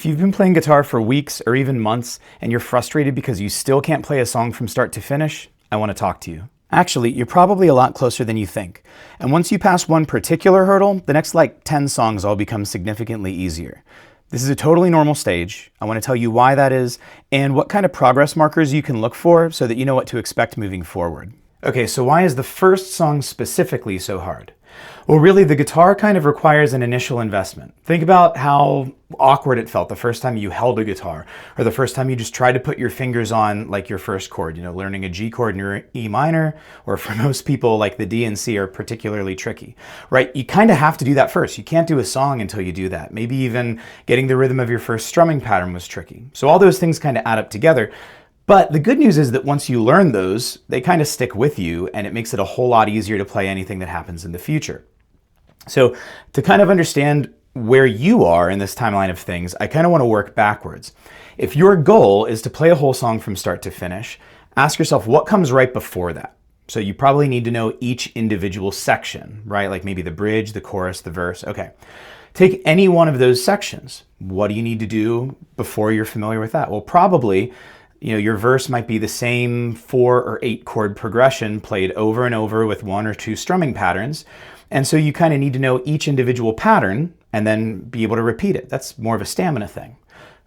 If you've been playing guitar for weeks or even months and you're frustrated because you still can't play a song from start to finish, I want to talk to you. Actually, you're probably a lot closer than you think. And once you pass one particular hurdle, the next 10 songs all become significantly easier. This is a totally normal stage. I want to tell you why that is and what kind of progress markers you can look for so that you know what to expect moving forward. Okay, so why is the first song specifically so hard? Well, really, the guitar kind of requires an initial investment. Think about how awkward it felt the first time you held a guitar, or the first time you just tried to put your fingers on your first chord, learning a G chord in your E minor, or for most people, the D and C are particularly tricky, right? You kind of have to do that first. You can't do a song until you do that. Maybe even getting the rhythm of your first strumming pattern was tricky. So all those things kind of add up together. But the good news is that once you learn those, they kind of stick with you, and it makes it a whole lot easier to play anything that happens in the future. So to kind of understand where you are in this timeline of things, I kind of want to work backwards. If your goal is to play a whole song from start to finish, ask yourself what comes right before that. So you probably need to know each individual section, right? Like maybe the bridge, the chorus, the verse. Okay. Take any one of those sections. What do you need to do before you're familiar with that? Well, probably your verse might be the same 4 or 8 chord progression played over and over with 1 or 2 strumming patterns. And so you kind of need to know each individual pattern and then be able to repeat it. That's more of a stamina thing.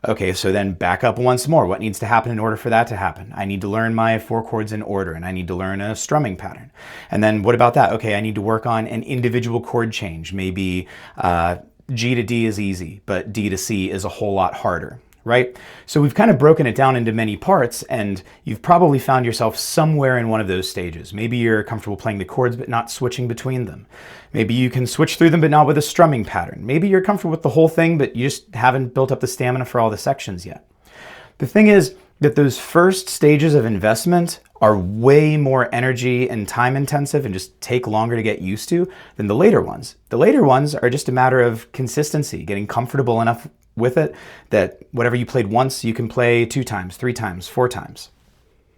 Okay, so then back up once more. What needs to happen in order for that to happen? I need to learn my 4 chords in order, and I need to learn a strumming pattern. And then what about that? Okay, I need to work on an individual chord change. Maybe G to D is easy, but D to C is a whole lot harder. Right? So we've kind of broken it down into many parts, and you've probably found yourself somewhere in one of those stages. Maybe you're comfortable playing the chords but not switching between them. Maybe you can switch through them but not with a strumming pattern. Maybe you're comfortable with the whole thing but you just haven't built up the stamina for all the sections yet. The thing is that those first stages of investment are way more energy and time intensive and just take longer to get used to than the later ones. The later ones are just a matter of consistency, getting comfortable enough with it that whatever you played once, you can play 2 times, 3 times, 4 times.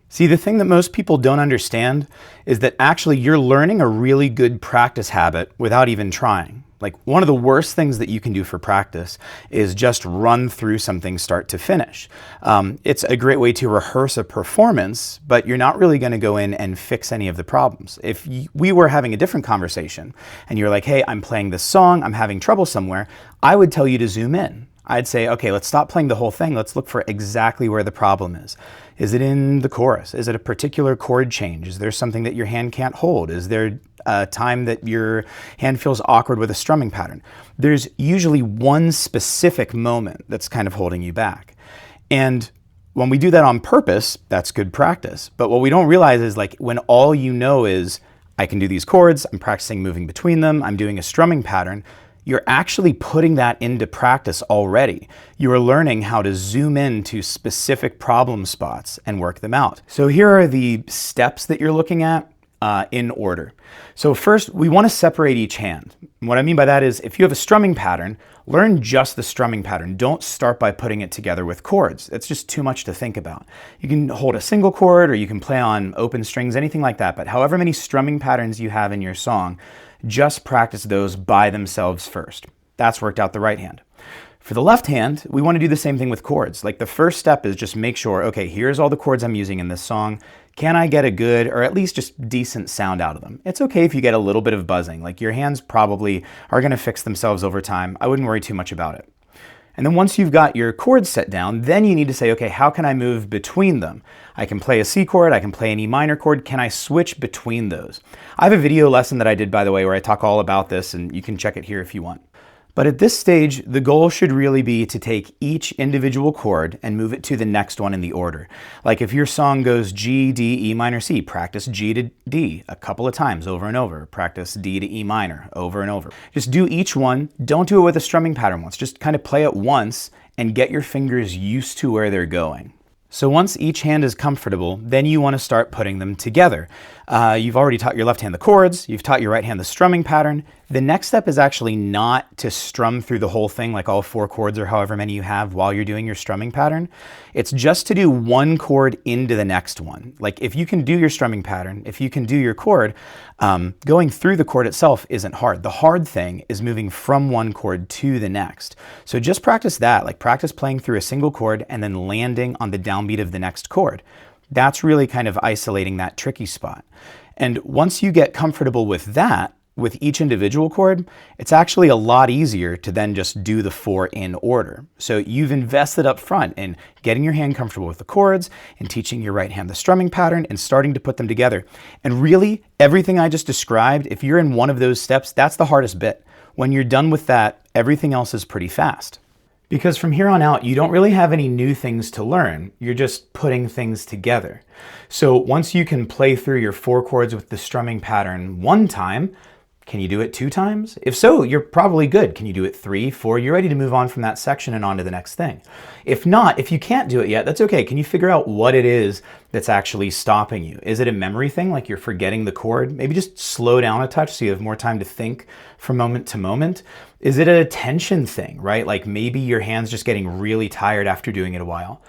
See, the thing that most people don't understand is that actually you're learning a really good practice habit without even trying. One of the worst things that you can do for practice is just run through something start to finish. It's a great way to rehearse a performance, but you're not really going to go in and fix any of the problems. If we were having a different conversation and you're like, hey, I'm playing this song, I'm having trouble somewhere, I would tell you to zoom in. I'd say, okay, let's stop playing the whole thing. Let's look for exactly where the problem is. Is it in the chorus? Is it a particular chord change? Is there something that your hand can't hold? Is there a time that your hand feels awkward with a strumming pattern? There's usually one specific moment that's kind of holding you back. And when we do that on purpose, that's good practice. But what we don't realize is when all you know is, I can do these chords, I'm practicing moving between them, I'm doing a strumming pattern, you're actually putting that into practice already. You are learning how to zoom in to specific problem spots and work them out. So here are the steps that you're looking at in order. So first, we want to separate each hand. What I mean by that is if you have a strumming pattern, learn just the strumming pattern. Don't start by putting it together with chords. It's just too much to think about. You can hold a single chord or you can play on open strings, anything like that. But however many strumming patterns you have in your song, just practice those by themselves first. That's worked out the right hand. For the left hand, we want to do the same thing with chords. The first step is just make sure, okay, here's all the chords I'm using in this song. Can I get a good, or at least just decent sound out of them? It's okay if you get a little bit of buzzing. Your hands probably are going to fix themselves over time. I wouldn't worry too much about it. And then once you've got your chords set down, then you need to say, okay, how can I move between them? I can play a C chord, I can play an E minor chord. Can I switch between those? I have a video lesson that I did, by the way, where I talk all about this, and you can check it here if you want. But at this stage, the goal should really be to take each individual chord and move it to the next one in the order. If your song goes G, D, E minor, C, practice G to D a couple of times over and over. Practice D to E minor over and over. Just do each one. Don't do it with a strumming pattern once. Just kind of play it once and get your fingers used to where they're going. So once each hand is comfortable, then you want to start putting them together. You've already taught your left hand the chords, you've taught your right hand the strumming pattern. The next step is actually not to strum through the whole thing, like all 4 chords or however many you have while you're doing your strumming pattern. It's just to do one chord into the next one. Like if you can do your strumming pattern, if you can do your chord, going through the chord itself isn't hard. The hard thing is moving from one chord to the next. So just practice that, like practice playing through a single chord and then landing on the downbeat of the next chord. That's really kind of isolating that tricky spot. And once you get comfortable with that, with each individual chord, it's actually a lot easier to then just do the 4 in order. So you've invested up front in getting your hand comfortable with the chords and teaching your right hand the strumming pattern and starting to put them together. And really, everything I just described, if you're in one of those steps, that's the hardest bit. When you're done with that, everything else is pretty fast. Because from here on out, you don't really have any new things to learn. You're just putting things together. So once you can play through your 4 chords with the strumming pattern 1 time, can you do it 2 times? If so, you're probably good. Can you do it 3, 4? You're ready to move on from that section and on to the next thing. If not, if you can't do it yet, that's okay. Can you figure out what it is that's actually stopping you? Is it a memory thing, like you're forgetting the chord? Maybe just slow down a touch so you have more time to think from moment to moment. Is it a tension thing, right? Like maybe your hand's just getting really tired after doing it a while.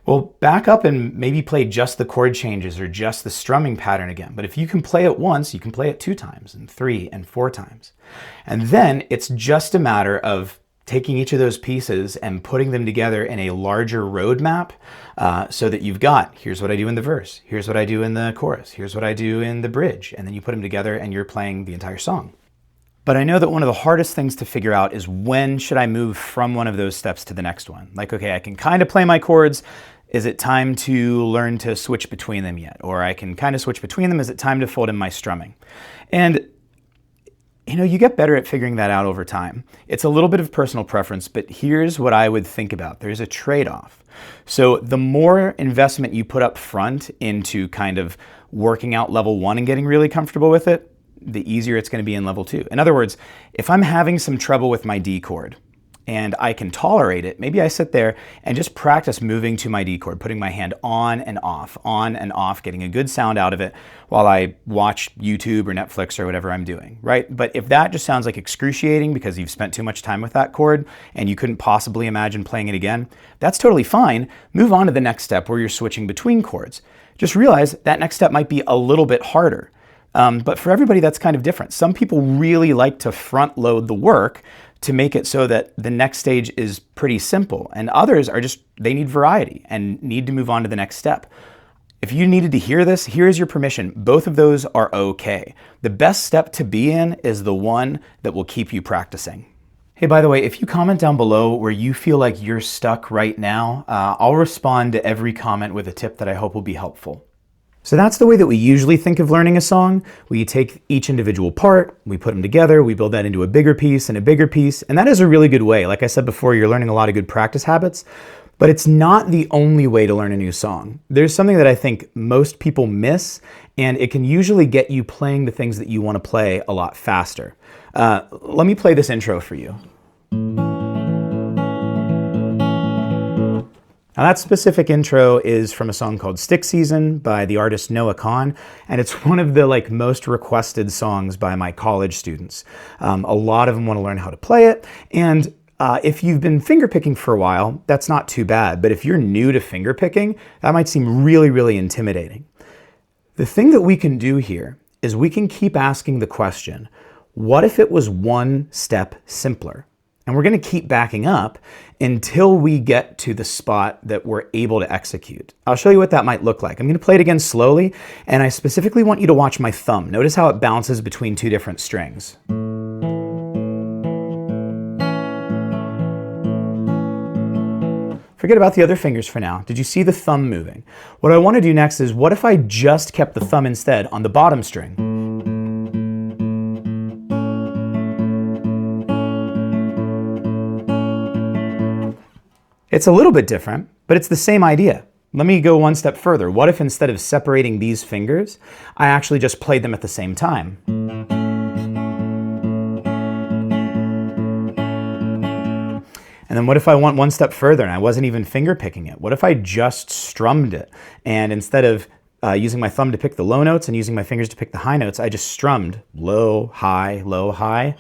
Well, back up and maybe play just the chord changes or just the strumming pattern again. But if you can play it once, you can play it 2 times and 3 and 4 times. And then it's just a matter of taking each of those pieces and putting them together in a larger roadmap so that you've got, here's what I do in the verse, here's what I do in the chorus, here's what I do in the bridge. And then you put them together and you're playing the entire song. But I know that one of the hardest things to figure out is when should I move from one of those steps to the next one? Like, okay, I can kind of play my chords. Is it time to learn to switch between them yet? Or I can kind of switch between them. Is it time to fold in my strumming? And you know, you get better at figuring that out over time. It's a little bit of personal preference, but here's what I would think about. There's a trade-off. So the more investment you put up front into kind of working out level 1 and getting really comfortable with it, the easier it's going to be in level 2. In other words, if I'm having some trouble with my D chord, and I can tolerate it, maybe I sit there and just practice moving to my D chord, putting my hand on and off, getting a good sound out of it while I watch YouTube or Netflix or whatever I'm doing, right? But if that just sounds like excruciating because you've spent too much time with that chord and you couldn't possibly imagine playing it again, that's totally fine. Move on to the next step where you're switching between chords. Just realize that next step might be a little bit harder. But for everybody, that's kind of different. Some people really like to front load the work to make it so that the next stage is pretty simple. And others are just, they need variety and need to move on to the next step. If you needed to hear this, here's your permission. Both of those are okay. The best step to be in is the one that will keep you practicing. Hey, by the way, if you comment down below where you feel like you're stuck right now, I'll respond to every comment with a tip that I hope will be helpful. So that's the way that we usually think of learning a song. We take each individual part, we put them together, we build that into a bigger piece and a bigger piece, and that is a really good way. Like I said before, you're learning a lot of good practice habits, but it's not the only way to learn a new song. There's something that I think most people miss, and it can usually get you playing the things that you want to play a lot faster. Let me play this intro for you. Now that specific intro is from a song called Stick Season by the artist Noah Kahan, and it's one of the most requested songs by my college students. A lot of them want to learn how to play it, and if you've been fingerpicking for a while, that's not too bad, but if you're new to fingerpicking, that might seem really, really intimidating. The thing that we can do here is we can keep asking the question, what if it was one step simpler? And we're going to keep backing up until we get to the spot that we're able to execute. I'll show you what that might look like. I'm going to play it again slowly, and I specifically want you to watch my thumb. Notice how it bounces between 2 different strings. Forget about the other fingers for now. Did you see the thumb moving? What I want to do next is, what if I just kept the thumb instead on the bottom string? It's a little bit different, but it's the same idea. Let me go one step further. What if instead of separating these fingers, I actually just played them at the same time? And then what if I went one step further and I wasn't even finger picking it? What if I just strummed it? And instead of using my thumb to pick the low notes and using my fingers to pick the high notes, I just strummed low, high, low, high.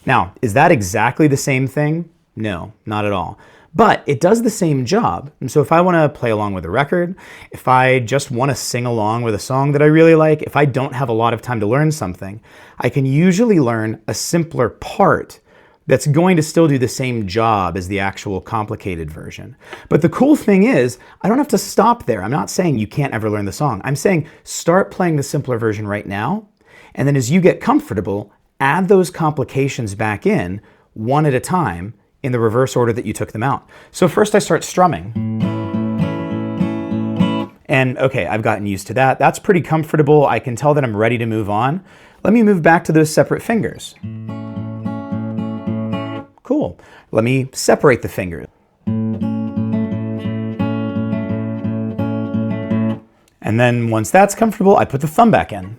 Now, is that exactly the same thing? No, not at all. But it does the same job. And so if I want to play along with a record, if I just want to sing along with a song that I really like, if I don't have a lot of time to learn something, I can usually learn a simpler part that's going to still do the same job as the actual complicated version. But the cool thing is, I don't have to stop there. I'm not saying you can't ever learn the song. I'm saying start playing the simpler version right now, and then as you get comfortable, add those complications back in one at a time in the reverse order that you took them out. So first I start strumming. And okay, I've gotten used to that. That's pretty comfortable. I can tell that I'm ready to move on. Let me move back to those separate fingers. Cool. Let me separate the fingers. And then once that's comfortable, I put the thumb back in.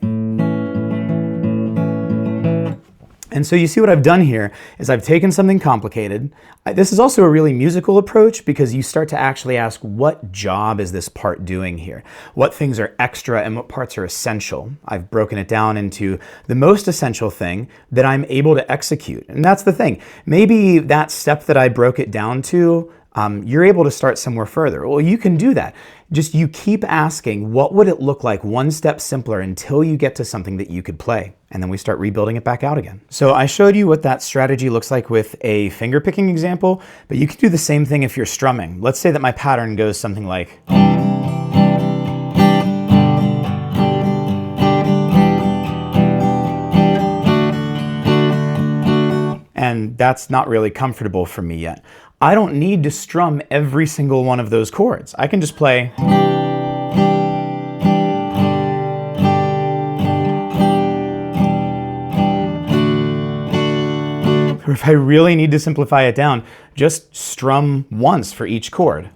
And so you see what I've done here is I've taken something complicated. This is also a really musical approach because you start to actually ask, what job is this part doing here? What things are extra and what parts are essential? I've broken it down into the most essential thing that I'm able to execute. And that's the thing. Maybe that step that I broke it down to, you're able to start somewhere further. Well, you can do that. Just you keep asking, what would it look like one step simpler until you get to something that you could play? And then we start rebuilding it back out again. So I showed you what that strategy looks like with a finger picking example, but you can do the same thing if you're strumming. Let's say that my pattern goes something like, and that's not really comfortable for me yet. I don't need to strum every single one of those chords. I can just play. Or if I really need to simplify it down, just strum once for each chord.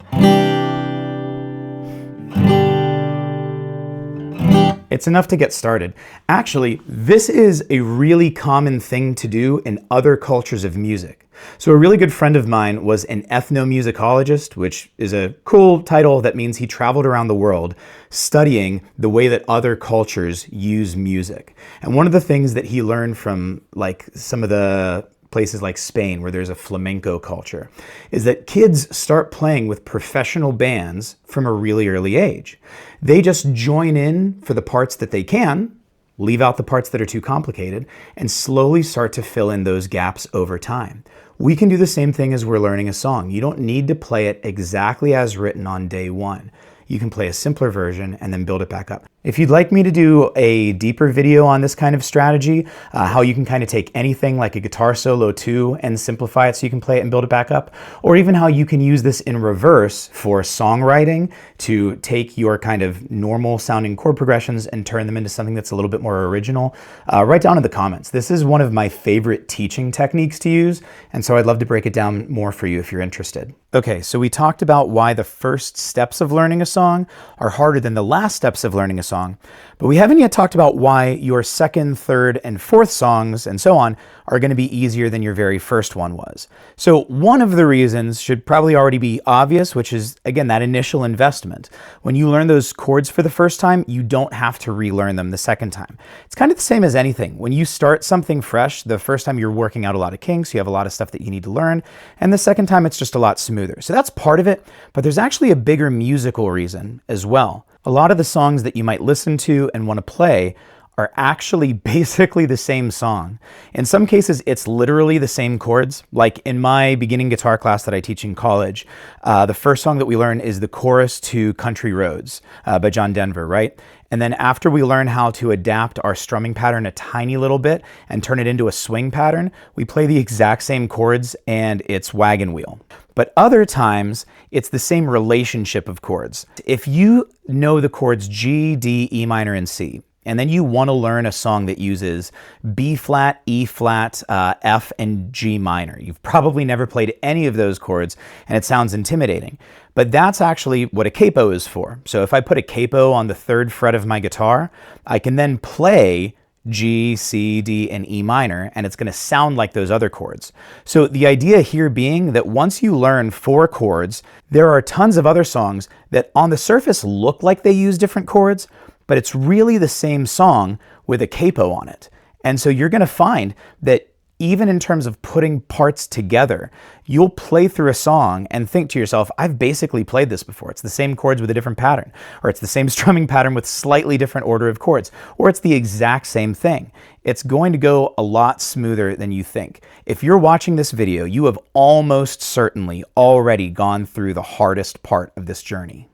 It's enough to get started. Actually, this is a really common thing to do in other cultures of music. So a really good friend of mine was an ethnomusicologist, which is a cool title that means he traveled around the world studying the way that other cultures use music. And one of the things that he learned from like some of the places like Spain, where there's a flamenco culture, is that kids start playing with professional bands from a really early age. They just join in for the parts that they can, leave out the parts that are too complicated, and slowly start to fill in those gaps over time. We can do the same thing as we're learning a song. You don't need to play it exactly as written on day one. You can play a simpler version and then build it back up. If you'd like me to do a deeper video on this kind of strategy, how you can kind of take anything like a guitar solo too and simplify it so you can play it and build it back up, or even how you can use this in reverse for songwriting to take your kind of normal sounding chord progressions and turn them into something that's a little bit more original, write down in the comments. This is one of my favorite teaching techniques to use, and so I'd love to break it down more for you if you're interested. Okay, so we talked about why the first steps of learning a song are harder than the last steps of learning a song, but we haven't yet talked about why your second, third, and fourth songs, and so on, are going to be easier than your very first one was. So one of the reasons should probably already be obvious, which is, again, that initial investment. When you learn those chords for the first time, you don't have to relearn them the second time. It's kind of the same as anything. When you start something fresh, the first time you're working out a lot of kinks, you have a lot of stuff that you need to learn, and the second time it's just a lot smoother. So that's part of it, but there's actually a bigger musical reason as well. A lot of the songs that you might listen to and want to play are actually basically the same song. In some cases, it's literally the same chords. Like in my beginning guitar class that I teach in college, the first song that we learn is the chorus to Country Roads by John Denver, right? And then after we learn how to adapt our strumming pattern a tiny little bit and turn it into a swing pattern, we play the exact same chords and it's wagon wheel. But other times, it's the same relationship of chords. If you know the chords G, D, E minor, and C, and then you want to learn a song that uses B flat, E flat, F, and G minor. You've probably never played any of those chords, and it sounds intimidating. But that's actually what a capo is for. So if I put a capo on the third fret of my guitar, I can then play G, C, D, and E minor, and it's going to sound like those other chords. So the idea here being that once you learn 4 chords, there are tons of other songs that on the surface look like they use different chords, but it's really the same song with a capo on it. And so you're going to find that even in terms of putting parts together, you'll play through a song and think to yourself, I've basically played this before. It's the same chords with a different pattern, or it's the same strumming pattern with slightly different order of chords, or it's the exact same thing. It's going to go a lot smoother than you think. If you're watching this video, you have almost certainly already gone through the hardest part of this journey.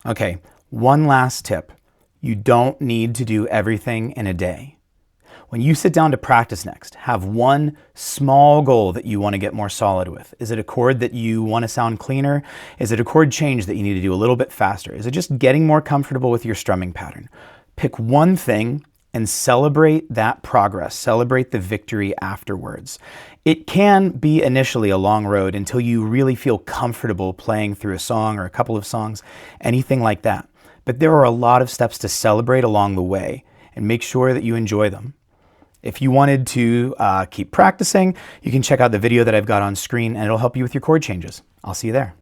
Okay, one last tip. You don't need to do everything in a day. When you sit down to practice next, have one small goal that you want to get more solid with. Is it a chord that you want to sound cleaner? Is it a chord change that you need to do a little bit faster? Is it just getting more comfortable with your strumming pattern? Pick one thing and celebrate that progress. Celebrate the victory afterwards. It can be initially a long road until you really feel comfortable playing through a song or a couple of songs, anything like that. But there are a lot of steps to celebrate along the way, and make sure that you enjoy them. If you wanted to keep practicing, you can check out the video that I've got on screen, and it'll help you with your chord changes. I'll see you there.